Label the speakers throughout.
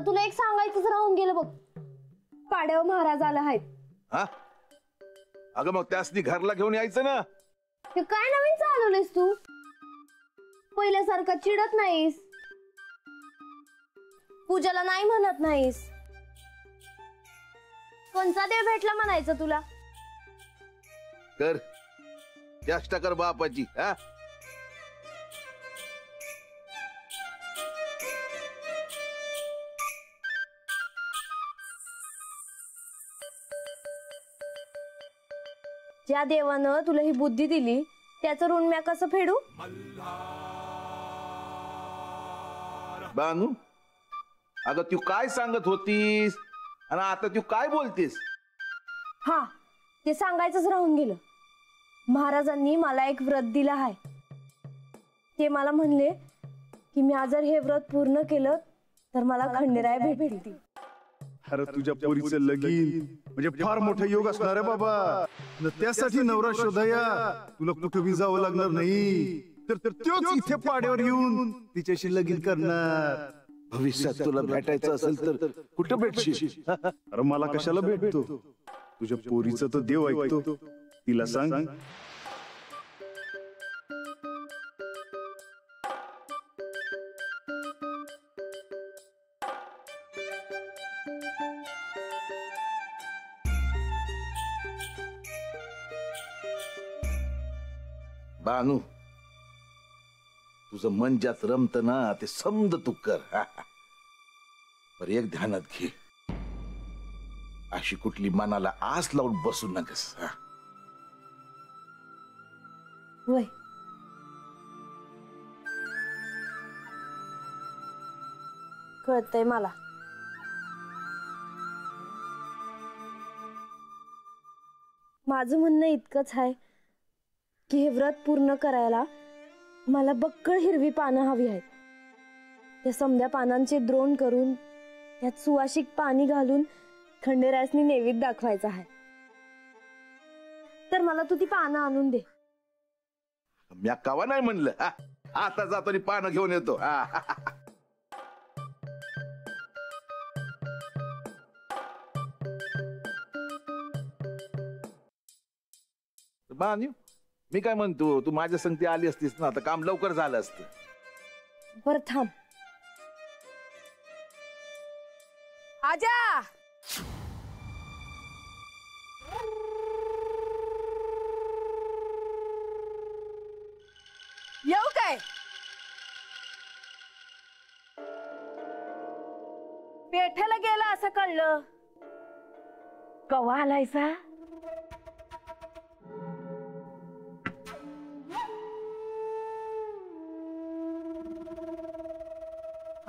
Speaker 1: तुला एक सांगायचंच राहून गेलं बघ, पाड्यावर महाराज आला आहेत.
Speaker 2: हा अगं मग त्यासनी घरला घेऊन यायचं ना.
Speaker 1: हे काय नवीन चालवलेस तू? पहिल्यासारखं चिडत नाहीस, पूजाला नाही म्हणत नाहीस. कोणता देव भेटला म्हणायचं तुला?
Speaker 2: कर चेष्टा कर बापाची. हा
Speaker 1: ज्या देवानं तुला ही बुद्धी दिली त्याचं ऋण म्या कसं फेडू?
Speaker 2: बानू अगं तू काय सांगत होतीस आणि आता तू काय बोलतीस?
Speaker 1: हा ते सांगायचंच राहून गेलं. महाराजांनी मला एक व्रत दिलं आहे. ते मला म्हणले की मी आज जर हे व्रत पूर्ण केलं तर मला खंडेराय भेटतील.
Speaker 3: अरे तुझ्या पोरीचं लगीन म्हणजे फार मोठा योग असणार आहे बाबा. त्यासाठी नवरा शोधाया तुला कुठं बी जावं लागणार नाही. तर तोच इथे पाड्यावर येऊन तिच्याशी लगीन करणार.
Speaker 2: भविष्यात तुला भेटायचं असेल तर कुठं भेटशील?
Speaker 3: अरे मला कशाला भेटतो? तुझ्या पोरीचं तर देव ऐकतो. तिला सांग.
Speaker 2: बानू तुझं मन ज्यात रमत ना ते समज तू कर. पर एक ध्यानात घे, अशी कुठली मनाला आस लावून बसू नकस.
Speaker 1: वय कळतंय मला. माझं म्हणणं इतकंच आहे की हे व्रत पूर्ण करायला मला बक्कळ हिरवी पानं हवी आहेत. त्या समध्या पानांचे द्रोण करून त्यात सुवासिक पाणी घालून खंडेरायासनी नैवेद्य दाखवायचा आहे. तर मला तू ती पानं आणून दे.
Speaker 2: म्या कवा नाही म्हणलं. आता जातो आणि पानं घेऊन येतो. बानू मी काय म्हणतो, तू माझ्या संगती आली असतीस ना आता काम लवकर झालं असतं.
Speaker 1: बर थांब.
Speaker 4: आजा येऊ काय? पेठेला गेला असं कळलं. कवा आलायसा?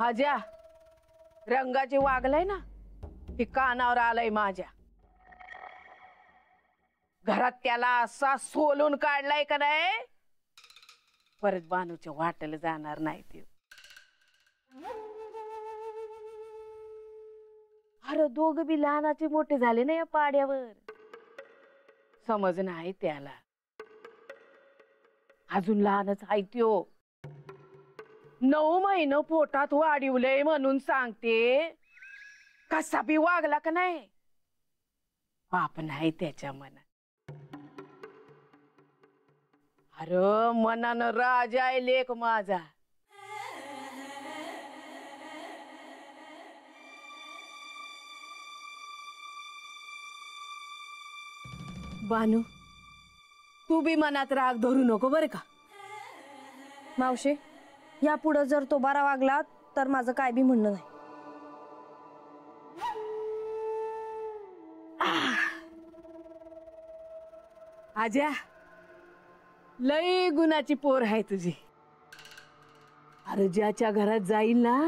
Speaker 4: आजा रंगाची वागलाय ना ती कानावर आलाय माझ्या. घरात त्याला असा सोलून काढलाय का नाही, परत बानूच्या वाटेला जाणार नाही ते. अरे दोघ बी लहानाचे मोठे झाले ना या पाड्यावर. समज नाही त्याला, अजून लहानच आहे त्यो. 9 महिने पोटात वाढवलंय म्हणून सांगते. कसा बी वागला का नाही, पाप नाही त्याच्या मनात. अरे मनानं राजा आहे लेक माझा. बानू तू बी मनात राग धरू नको बरं का.
Speaker 1: मावशी या पुढे जर तो बारा वागला तर माझं काय बी म्हणणं नाही.
Speaker 4: आजा लई गुणाची पोर आहे तुझी. अरे ज्याच्या घरात जाईल ना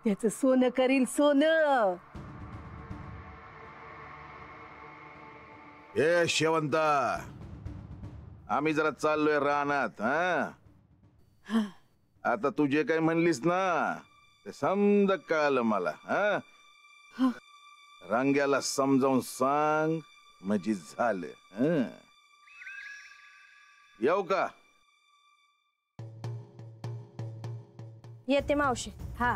Speaker 4: त्याचं सोनं करील सोनं.
Speaker 2: ए शेवंता, आम्ही जरा चाललोय रानात. आता तू जे काही म्हणलीस ना ते समज कळलं मला. रंग्याला समजावून सांग म्हणजे झालं. येऊ का?
Speaker 1: येते मावशी.
Speaker 4: हा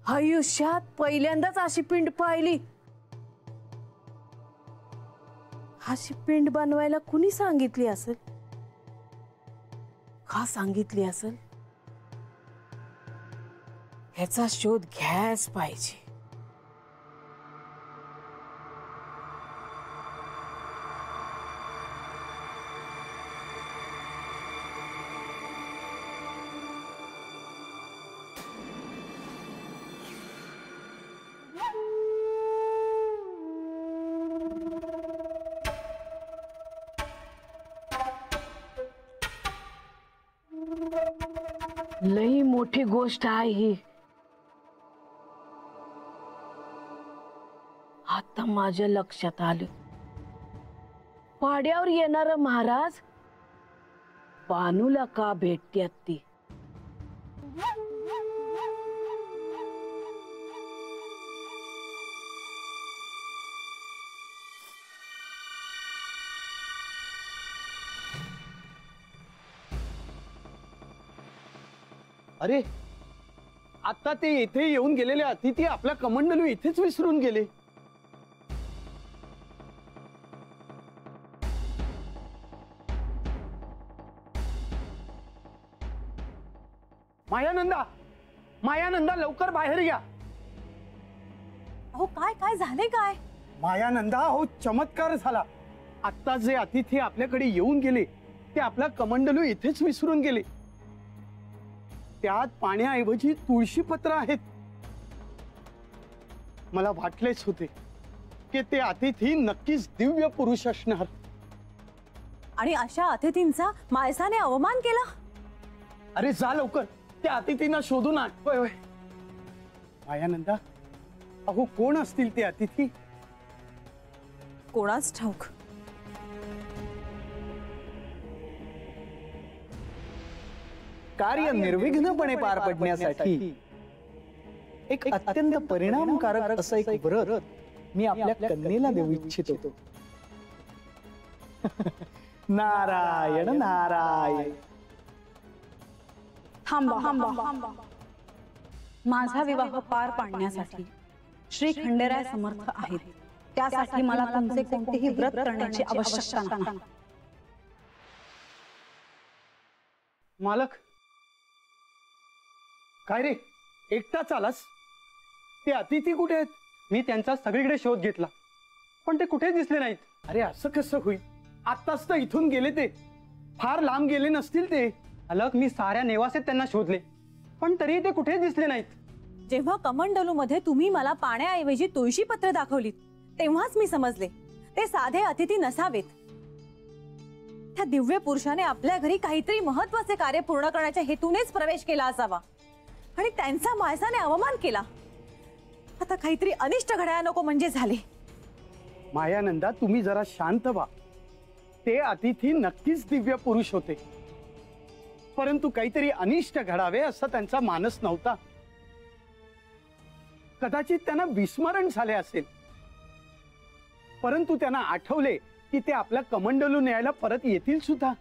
Speaker 4: आयुष्यात पहिल्यांदाच अशी पिंड पाहिली. अशी पिंड बनवायला कुणी सांगितली असेल? का सांगितली असेल? ह्याचा शोध घ्यायच पाहिजे. लई मोठी गोष्ट आहे ही. आता माझ्या लक्षात आलं, पाड्यावर येणार महाराज पानूला का भेटत्यात ती.
Speaker 5: अरे आता ते इथे येऊन गेलेले अतिथी आपला कमंडलू इथेच विसरून गेले. मायानंदा, मायानंदा लवकर बाहेर या.
Speaker 1: अहो काय काय झाले काय?
Speaker 5: मायानंदा हो चमत्कार झाला. आता जे अतिथी आपल्याकडे येऊन गेले ते आपला कमंडलू इथेच विसरून गेले. त्यात पाण्याऐवजी तुळशी पत्र आहेत. मला वाटलेच होते की ते अतिथी नक्कीच दिव्य पुरुष असणार.
Speaker 1: आणि अशा अतिथींचा माणसाने अवमान केला.
Speaker 5: अरे जा लवकर त्या अतिथींना शोधून आण. होय होय. मायानंदा, अहो कोण असतील ते अतिथी?
Speaker 1: कोणाच ठाऊक.
Speaker 5: कार्य निर्विघ्नपणे पार पडण्यासाठी एक अत्यंत परिणामकारक असं एक व्रत मी आपल्या कन्येला देऊ इच्छितो. नारायण नारायण.
Speaker 6: थांबा. माझा विवाह पार पाडण्यासाठी श्री खंडेराय समर्थ आहेत. त्यासाठी मला तुमचे कोणतेही व्रत करण्याची आवश्यकता नाही.
Speaker 5: मालक, काय रे एकटाच आलास? ते अतिथी कुठे आहेत?
Speaker 7: मी त्यांचा सगळीकडे शोध घेतला पण ते कुठेच दिसले नाहीत.
Speaker 5: अरे असं कसं होईल? आत्ताच तर इथून गेले. ते फार लांब गेले नसतील ते.
Speaker 7: अलग मी साऱ्या नेवासेत त्यांना शोधले पण तरी ते कुठेच दिसले नाहीत.
Speaker 1: जेव्हा कमंडलू मध्ये तुम्ही मला पाण्याऐवजी तुळशी पत्र दाखवलीत तेव्हाच मी समजले ते साधे अतिथी नसावेत. त्या दिव्य पुरुषाने आपल्या घरी काहीतरी महत्वाचे कार्य पूर्ण करण्याच्या हेतूनेच प्रवेश केला असावा आणि त्यांचा माणसाने अवमान केला. आता काहीतरी अनिष्ट घडायला नको म्हणजे झाले.
Speaker 5: मायानंदा, तुम्ही जरा शांत व्हा. ते अतिथी नक्कीच दिव्य पुरुष होते, परंतु काहीतरी अनिष्ट घडावे असा त्यांचा मानस नव्हता. कदाचित त्यांना विस्मरण झाले असेल, परंतु त्यांना आठवले की ते आपल्या कमंडलू न्यायला परत येतील सुद्धा.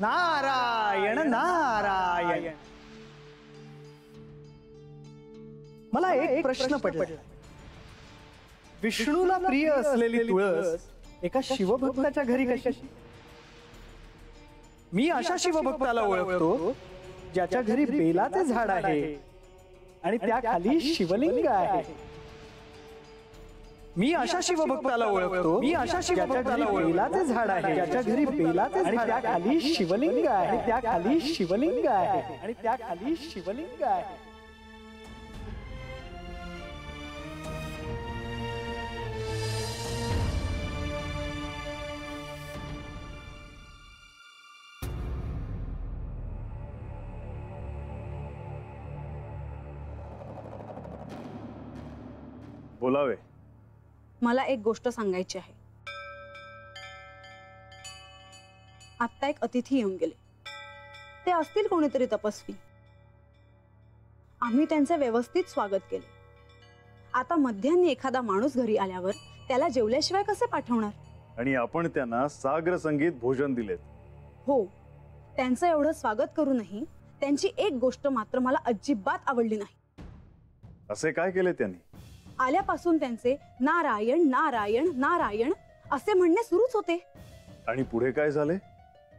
Speaker 5: नारायण नारायण. मला एक प्रश्न पडला. विष्णूला प्रिय असलेली तुळस एका शिवभक्ताच्या घरी कशी? मी अशा शिवभक्ताला ओळखतो ज्याच्या घरी बेलाचे झाड आहे आणि त्याखाली शिवलिंग आहे. मी अशा शिवभक्ताला ओळखतो बेलाचे झाड आहे, ज्याच्या घरी बेलाचे आणि त्याखाली शिवलिंग आहे आणि त्याखाली शिवलिंग आहे आणि त्याखाली शिवलिंग आहे.
Speaker 3: बोलावे.
Speaker 6: मला एक गोष्ट सांगायची आहे. आता एक अतिथी येऊन गेले ते असतील कोणीतरी तपस्वी. आम्ही त्यांचे व्यवस्थित स्वागत केले. आता मध्यान्ही एखादा माणूस घरी आल्यावर त्याला जेवल्याशिवाय कसे पाठवणार?
Speaker 3: आणि आपण त्यांना सागर संगीत भोजन दिलेत.
Speaker 6: हो, त्यांचं एवढं स्वागत करूनही त्यांची एक गोष्ट मात्र मला अजिबात आवडली नाही.
Speaker 3: असे काय केले त्यांनी?
Speaker 6: आल्यापासून त्यांचे नारायण नारायण नारायण असे म्हणणे सुरूच होते.
Speaker 3: आणि पुढे काय झाले?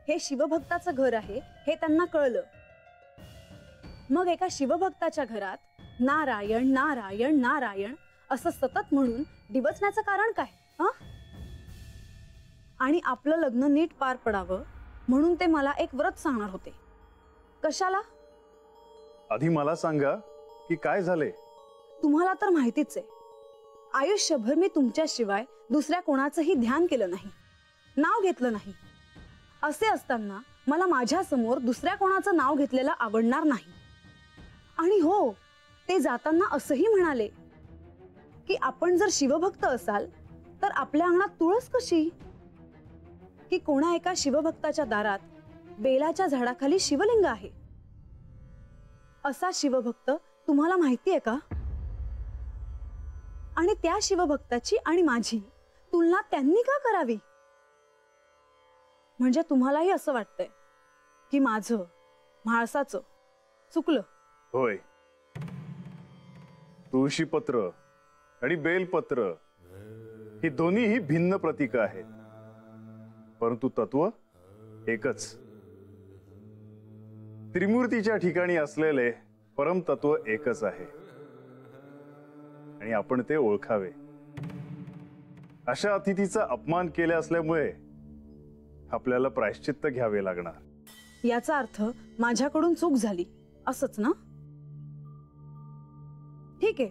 Speaker 6: हे शिवभक्ताचं घर आहे हे त्यांना कळलं. मग एका शिवभक्ताच्या घरात नारायण नारायण नारायण असं सतत म्हणून डिवचण्याचं कारण काय? आणि आपलं लग्न नीट पार पडावं म्हणून ते मला एक व्रत सांगणार होते. कशाला?
Speaker 3: आधी मला सांगा की काय झाले.
Speaker 6: तुम्हाला तर माहितीच आहे, आयुष्यभर मी तुमच्याशिवाय दुसऱ्या कोणाचंही ध्यान केलं नाही, नाव घेतलं नाही. असे असताना मला माझ्या समोर दुसऱ्या कोणाचं नाव घेतलेलं आवडणार नाही. आणि हो, ते जाताना असंही म्हणाले की आपण जर शिवभक्त असाल तर आपल्या अंगणात तुळस कशी? की कोणा एका शिवभक्ताच्या दारात बेलाच्या झाडाखाली शिवलिंग आहे. असा शिवभक्त तुम्हाला माहिती आहे का? आणि त्या शिवभक्ताची आणि माझी तुलना त्यांनी का करावी? म्हणजे तुम्हालाही असं वाटतंय की माझं म्हाळसाचं चुकलं?
Speaker 3: होय, तुळशीपत्र आणि बेलपत्र ही दोन्हीही भिन्न प्रतीक आहेत, परंतु तत्व एकच. त्रिमूर्तीच्या ठिकाणी असलेले परमतत्व एकच आहे आणि आपण ते ओळखावे. अशा अतिथीचा अपमान केला असल्यामुळे आपल्याला प्रायश्चित्त घ्यावे लागणार.
Speaker 6: याचा अर्थ माझ्याकडून चूक झाली असंच ना? ठीक आहे,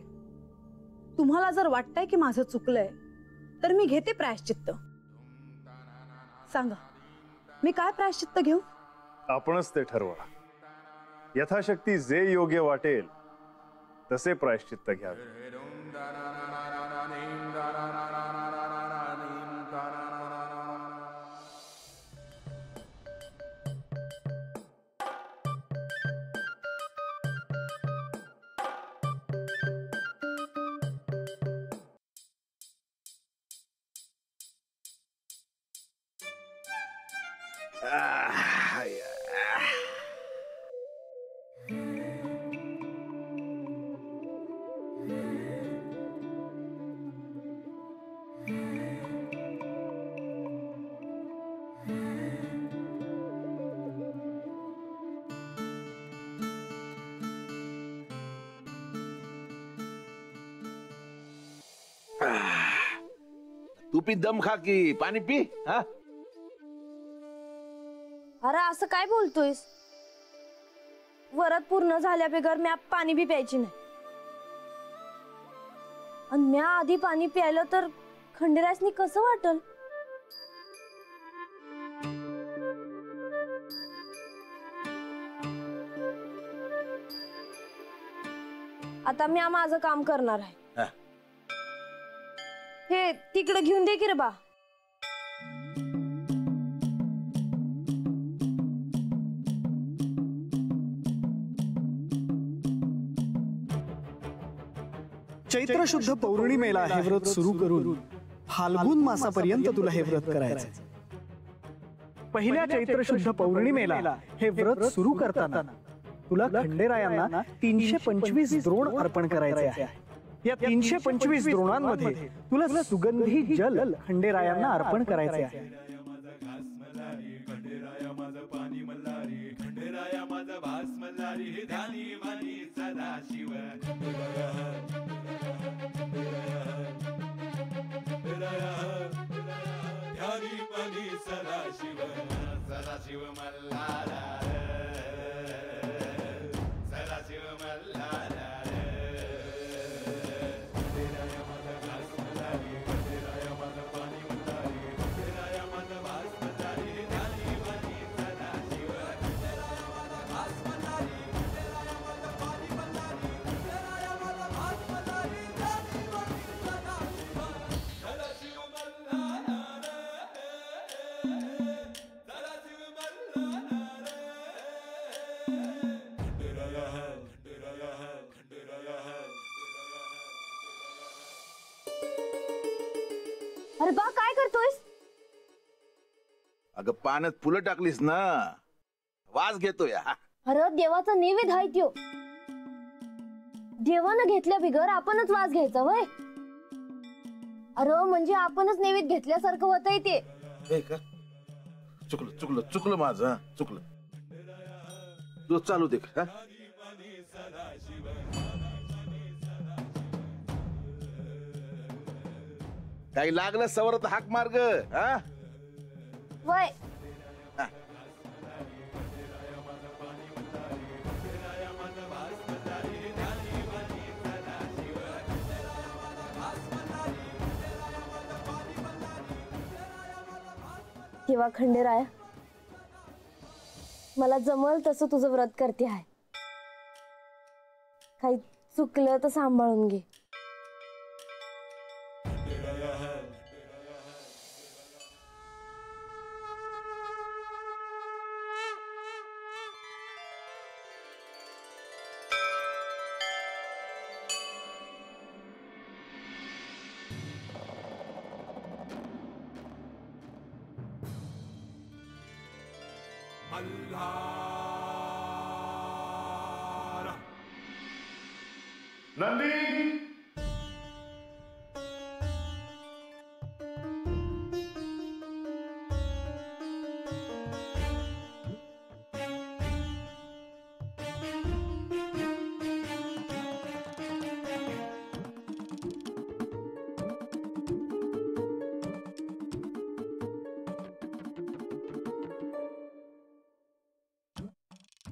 Speaker 6: तुम्हाला जर वाटतंय की माझं चुकलंय तर मी घेते प्रायश्चित्त. सांगा, मी काय प्रायश्चित्त घेऊ?
Speaker 3: आपणच ते ठरवा. यथाशक्ती जे योग्य वाटेल तसे प्रायश्चित्त घ्यावे.
Speaker 2: तू पी, दम खा की पाणी पी. हा,
Speaker 1: अरे असं काय बोलतोयस? वरत पूर्ण झाल्या बिगर म्या पाणी बी प्यायची नाही. आणि म्या आधी पाणी प्यायलं तर खंडेरासनी कसं वाटल? आता म्या माझं काम करणार आहे.
Speaker 2: हा.
Speaker 1: हे तिकडे घेऊन दे की रे बा.
Speaker 5: चैत्र शुद्ध पौर्णिमेला हे व्रत सुरू करून फाल्गुन मासापर्यंत तुला हे व्रत करायचं. पहिल्या चैत्र शुद्ध पौर्णिमेला हे व्रत सुरू करताना तुला खंडेरायांना 325 द्रोण अर्पण करायचे आहे. या 325 द्रोणांमध्ये तुला सुगंधी जल खंडेरायांना अर्पण करायचे आहे.
Speaker 1: हरबा काय करतोयस?
Speaker 2: अगं पाण्यात फुलं टाकलीस ना, वास घेतोय.
Speaker 1: अरे देवाचा नैवेद्य आहे त्यो. देवानं घेतल्या बिगर आपणच वास घ्यायचा वय. अरे म्हणजे आपणच नैवेद्य घेतल्यासारखं होतंय ते.
Speaker 2: हे का? चुकलं चुकलं चुकलं माझं, हा, चुकलं. तू चालू दे. हा? काही लागलं सवरत हाक मार्ग. हा
Speaker 1: वय तेव्हा खंडेराय, मला जमल तसं तुझं व्रत करते आहे. काही चुकलं तर सांभाळून घे.
Speaker 3: नंदी,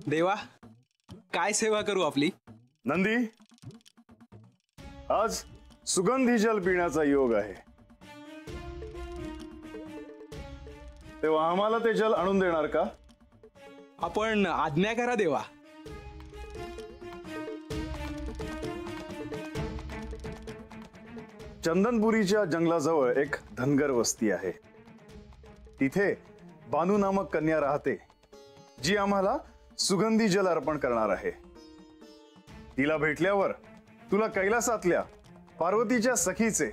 Speaker 8: देवा, काय सेवा करू आपली?
Speaker 3: नंदी, आज सुगंधी जल पिण्याचा योग आहे, तेव्हा आम्हाला ते जल आणून देणार का?
Speaker 8: आपण आज्ञा करा देवा.
Speaker 3: चंदनपुरीच्या जंगलाजवळ एक धनगर वस्ती आहे. तिथे बानू नामक कन्या राहते, जी आम्हाला सुगंधी जल अर्पण करणार आहे. तिला भेटल्यावर तुला कैलासातल्या पार्वतीच्या सखीचे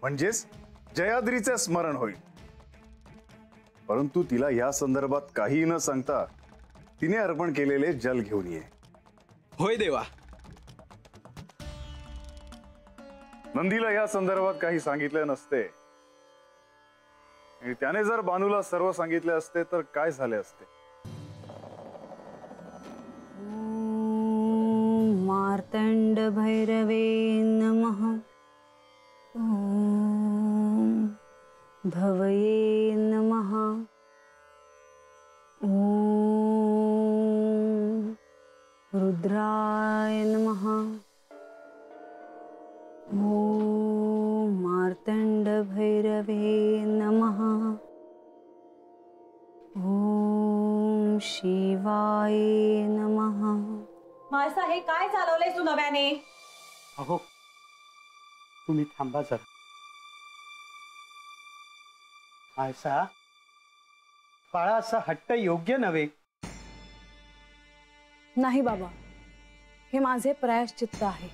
Speaker 3: म्हणजेच जयाद्रीचे स्मरण होईल. परंतु तिला या संदर्भात काही न सांगता तिने अर्पण केलेले जल घेऊन ये.
Speaker 8: होय देवा.
Speaker 3: नंदीला या संदर्भात काही सांगितले नसते आणि त्याने जर बानूला सर्व सांगितले असते तर काय झाले असते?
Speaker 6: मार्तंड भैरवे नमः. ओम भवये नमः. ओम रुद्राय नमः. ओम मार्तंड भैरवे नमः. ओम शिवाय नमः.
Speaker 9: मासा हे काय चालवलंय तू नव्याने?
Speaker 5: अहो, तुम्ही थांबा जरा. मायसा, बाळा, असा हट्ट योग्य नव्हे.
Speaker 6: नाही बाबा, हे माझे प्रायश्चित्त आहे.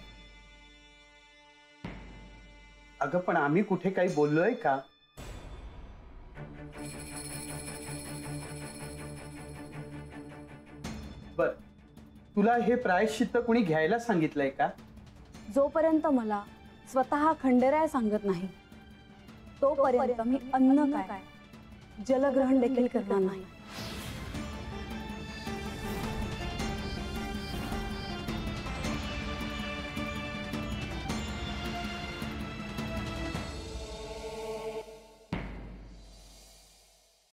Speaker 5: अगं पण आम्ही कुठे काही बोललोय का? बर, तुला हे प्रायश्चित्त कुणी घ्यायला सांगितलंय का?
Speaker 6: जोपर्यंत मला स्वतः खंडेराय सांगत नाही तोपर्यंत मी अन्न काय जलग्रहण देखील करणार नाही.